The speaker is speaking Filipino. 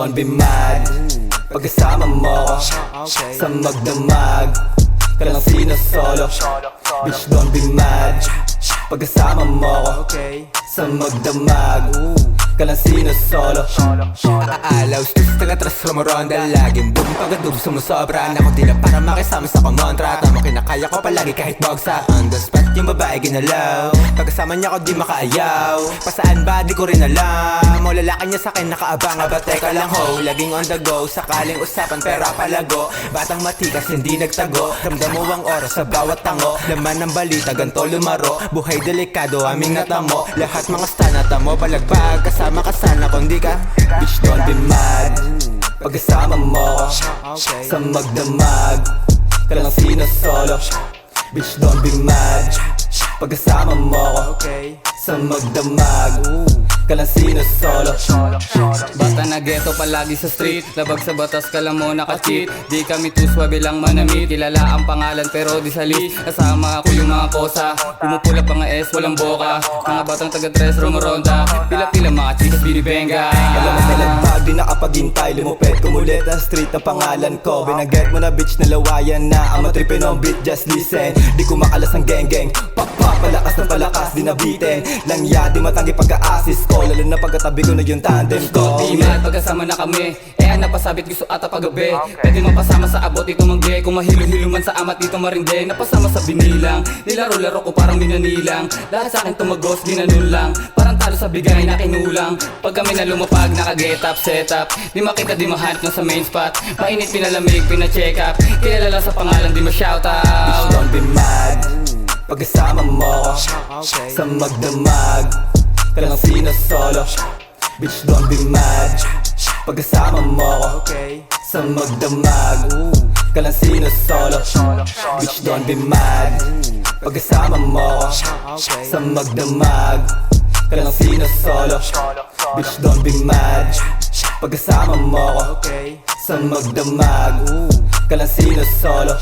don't be mad pagkasama mo ko sa magdamag ka lang sinasolo. Bitch don't be mad pagkasama mo ko sa magdamag ka lang sinasolo. Nakaalaw, stis taga-tras rumoronda, laging boom pagadub sumusobra. Nako tila para makisama sa kumontra. Tama kinakaya ko palagi kahit bogsa. On the spot yung babae ginalaw, pagkasama niya ko di makaayaw. Pasaan ba di ko rin alam, o lalaki niya sa'kin nakaabang. Aba teka lang ho, laging on the go, sakaling usapan pera palago. Batang matikas hindi nagtago, ramdam mo ang oras sa bawat tango. Laman ng balita ganto lumaro, buhay delikado aming natamo. Lahat mga stanata mo palagbag, kasama ka sana kung di ka. Bitch don't be mad pagkasama mo ko sa magdamag ka lang sinasolo. Bitch don't be mad pagkasama mo ko sa magdamag ka lang sinasolo. Bata na ghetto palagi sa street, labag sa batas ka lang mo naka-cheat. Di kami too swabe lang manamit, kilala ang pangalan pero di sa list. Kasama ako yung mga kosa, pumupula pa nga S walang boka. Mga batang taga-tres rumoronda, pila-pila mga chicas binibenga. Alam mo talagbag, di nakapaghintay, lumupet kumulit ang street ang pangalan ko. Binagget mo na bitch na lawayan na ang matripin ng beat, just listen. Di ko makalas ang geng-geng, pak-pak, palakas ng palakas, di nabitin. Langya, di matanggi pagka-assist ko, lalo na pagkatabi ko na yung tandem ko. Di mad pagkasama na kami, ang napasabit gusto ata paggabi. Pwede mapasama sa abot ito mangge, kung mahilo-hilo man sa amat dito marinde. Napasama sa binilang, nilaro-laro ko parang minanilang. Lahat sa akin tumagos, ginanun lang, parang talo sa bigay na kinulang. Pag kami na lumapag, naka-get up, set up, di makita di mahanap na sa main spot. Mainit pinalamig, pina-check up, kilala sa pangalan di ma-shout out. Bitch don't be mad pagkasama mo ko sa magdamag ka lang sinasolo. Bitch don't be mad pagkasama mo ko sa magdamag ka lang sinasolo. Bitch don't be mad pagkasama mo ko sa magdamag ka lang sinasolo. Bitch don't be mad pagkasama mo ko sa magdamag ka lang sinasolo.